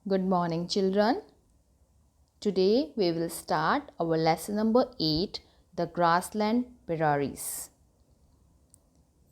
Good morning, children. Today we will start our lesson number 8, the grassland prairies.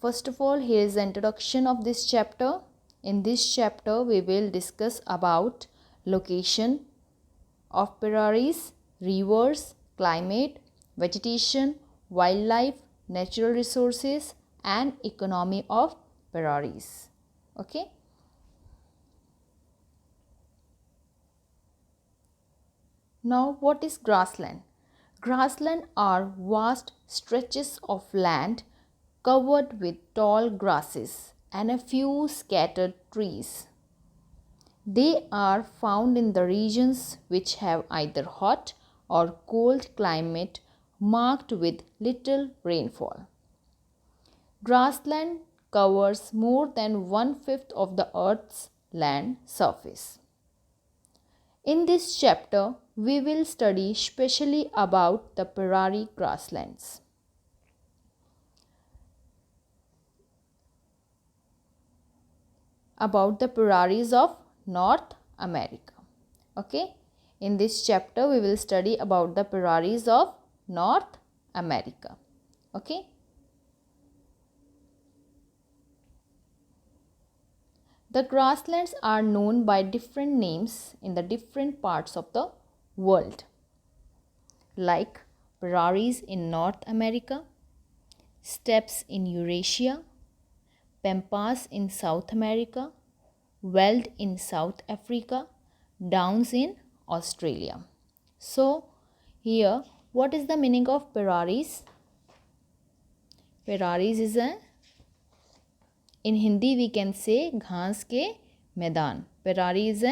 First of all, here is the introduction of this chapter. In this chapter, we will discuss about location of prairies, rivers, climate, vegetation, wildlife, natural resources, and economy of prairies. Okay. Now, what is grassland? Grassland are vast stretches of land covered with tall grasses and a few scattered trees. They are found in the regions which have either hot or cold climate marked with little rainfall. Grassland covers more than one-fifth of the earth's land surface. In this chapter, we will study specially about the prairie grasslands. About the prairies of North America. Okay. In this chapter, we will study about the prairies of North America. Okay. The grasslands are known by different names in the different parts of the world, like prairies in North America, steppes in Eurasia, pampas in South America, veld in South Africa, downs in Australia. So, here, what is the meaning of prairies? Prairies is in Hindi we can say घास के मैदान. Prairie is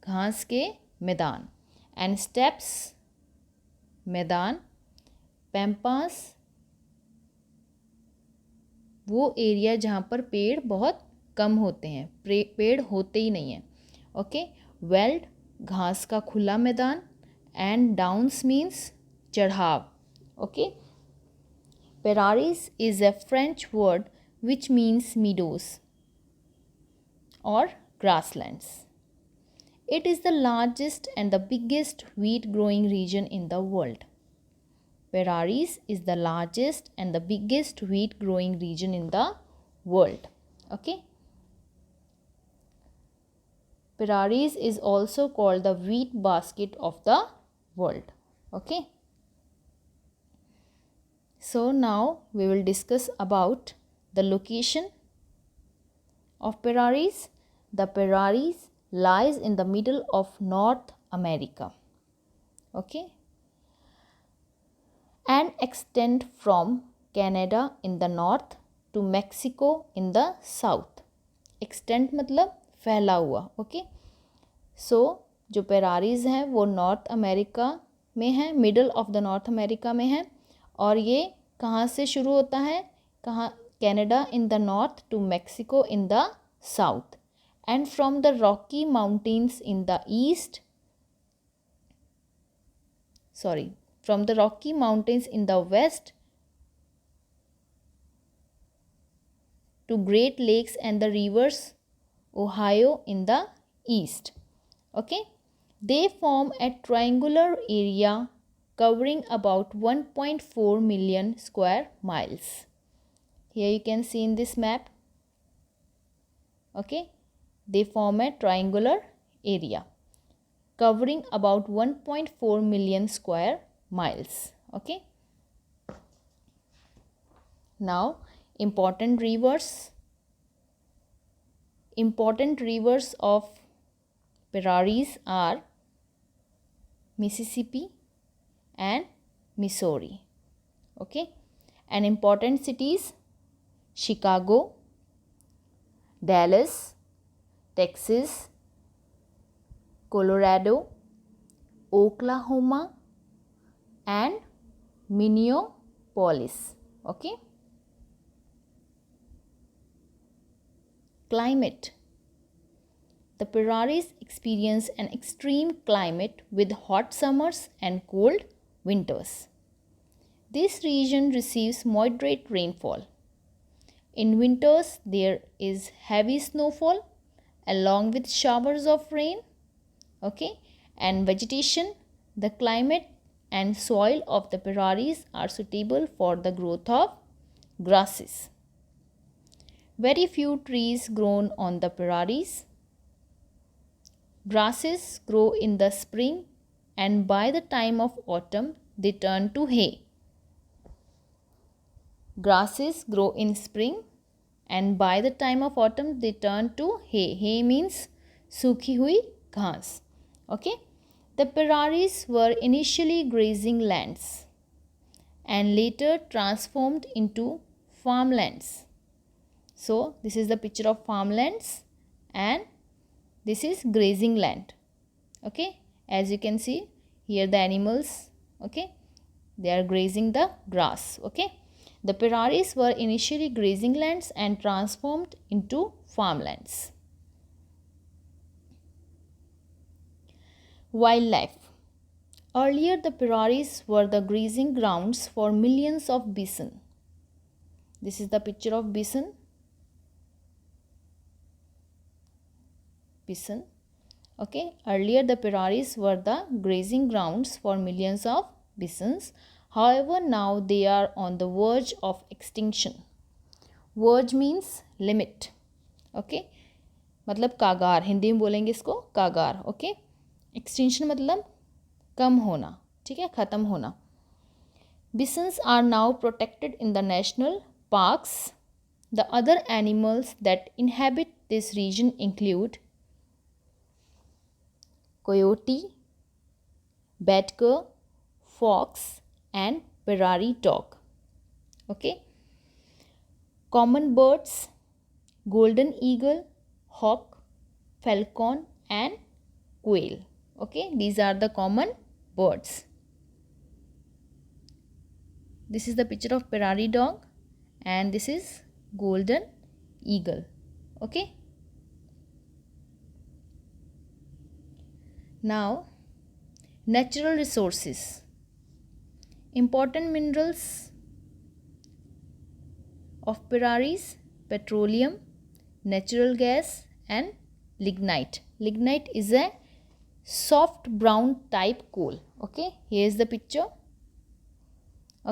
घास के मैदान. And steppes मैदान. Pampas वो area जहाँ पर पेड़ बहुत कम होते हैं, पेड़ होते ही नहीं हैं. ओके. वेल्ड घास का खुला मैदान. एंड डाउन्स मीन्स चढ़ाव. Okay. Prairies is a French word which means meadows or grasslands. It is the largest and the biggest wheat growing region in the world. Prairies is the largest and the biggest wheat growing region in the world. Okay. Prairies is also called the wheat basket of the world. Okay. So now we will discuss about the location of prairies. The prairies lies in the middle of North America. Okay. And extend from Canada in the north to Mexico in the south. Extend मतलब फैला हुआ. Okay. सो जो prairies हैं वो north America में हैं, middle of the north America में हैं. और ये कहाँ से शुरू होता है? कहाँ? Canada in the north to Mexico in the south. And from the Rocky Mountains in the east, from the Rocky Mountains in the west to Great Lakes and the rivers Ohio in the east. Okay. They form a triangular area covering about 1.4 million square miles. Here you can see in this map. Okay. They form a triangular area covering about 1.4 million square miles. Okay. Now, important rivers. Important rivers of prairies are Mississippi and Missouri. Okay. And important cities: Chicago, Dallas, Texas, Colorado, Oklahoma, and Minneapolis. Okay. Climate. The prairies experience an extreme climate with hot summers and cold winters. This region receives moderate rainfall. In winters, there is heavy snowfall along with showers of rain Okay, and vegetation, the climate and soil of the prairies are suitable for the growth of grasses. Very few trees grown on the prairies. Grasses grow in the spring, and by the time of autumn they turn to hay. Grasses grow in spring, and by the time of autumn they turn to hay. Hay means सूखी हुई घास. Okay, the prairies were initially grazing lands and later transformed into farmlands. So this is the picture of farmlands and this is grazing land. Okay, as you can see here the animals, okay, they are grazing the grass. Okay, the prairies were initially grazing lands and transformed into farmlands. Wildlife. Earlier the prairies were the grazing grounds for millions of bison. This is the picture of bison. Okay, earlier the prairies were the grazing grounds for millions of bisons. However, now they are on the verge of extinction. Verge means limit. Okay, मतलब कागार, हिंदी में बोलेंगे इसको कागार. Okay, extinction मतलब कम होना, ठीक है, ख़त्म होना. Bisons are now protected in the national parks. The other animals that inhabit this region include coyote, badger, fox and prairie dog. Okay, common birds, golden eagle, hawk, falcon and quail. Okay, these are the common birds. This is the picture of prairie dog and this is golden eagle. Okay, now natural resources. Important minerals of prairies: petroleum, natural gas and lignite. Lignite is a soft brown type coal. Okay, here is the picture.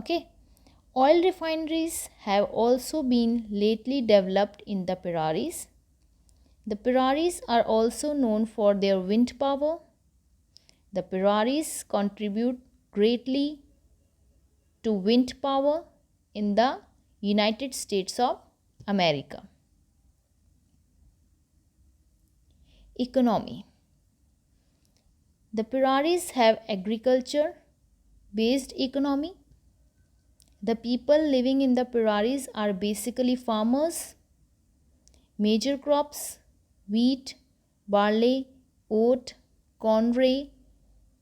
Okay, oil refineries have also been lately developed in the prairies. The prairies are also known for their wind power. The prairies contribute greatly to wind power in the United States of America. Economy. The prairies have agriculture-based economy. The people living in the prairies are basically farmers. Major crops: wheat, barley, oat, corn,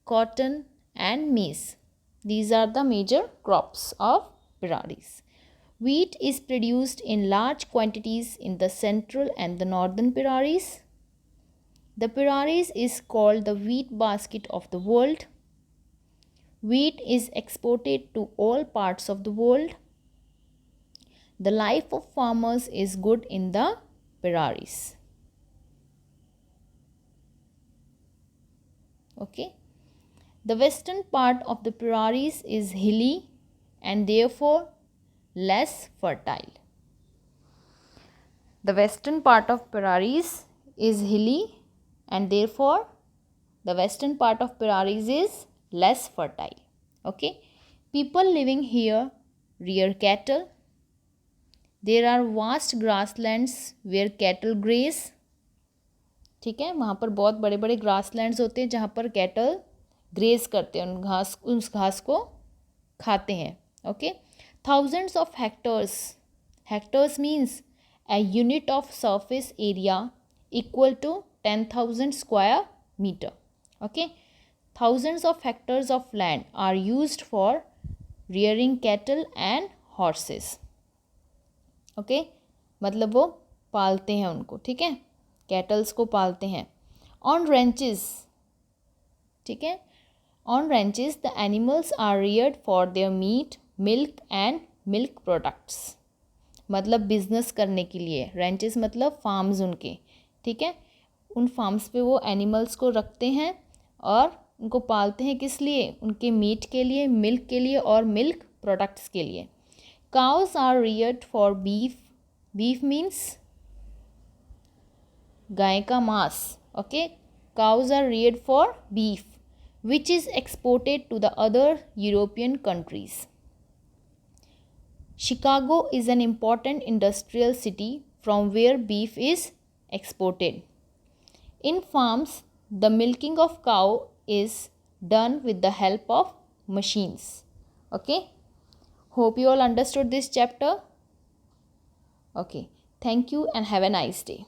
cotton and maize. These are the major crops of prairies. Wheat is produced in large quantities in the central and the northern prairies. The prairies is called the wheat basket of the world. Wheat is exported to all parts of the world. The life of farmers is good in the prairies. Okay, the western part of the prairies is hilly and therefore less fertile. The western part of prairies is hilly and therefore the western part of prairies is less fertile. Okay, people living here rear cattle. There are vast grasslands where cattle graze. ठीक है, वहाँ पर बहुत बड़े बड़े grasslands होते हैं जहाँ पर कैटल ग्रेज करते हैं, उस घास को खाते हैं. Okay, thousands of hectares. Hectares means a unit of surface area equal to 10,000 square meter. Okay, thousands of hectares of land are used for rearing cattle and horses. Okay, मतलब वो पालते हैं उनको, ठीक है, कैटल्स को पालते हैं. ऑन रेंचेस, ठीक है, on ranches the animals are reared for their meat, milk and milk products. मतलब बिजनेस करने के लिए. रेंचेस मतलब फार्म्स उनके, ठीक है. उन फार्म्स पे वो एनिमल्स को रखते हैं और उनको पालते हैं किस लिए, उनके मीट के लिए, मिल्क के लिए और मिल्क प्रोडक्ट्स के लिए. Cows are reared for beef. Beef means गाय का मांस. Okay, cows are reared for beef which is exported to the other European countries. Chicago is an important industrial city from where beef is exported. In farms, the milking of cow is done with the help of machines. Okay, hope you all understood this chapter. Okay, thank you and have a nice day.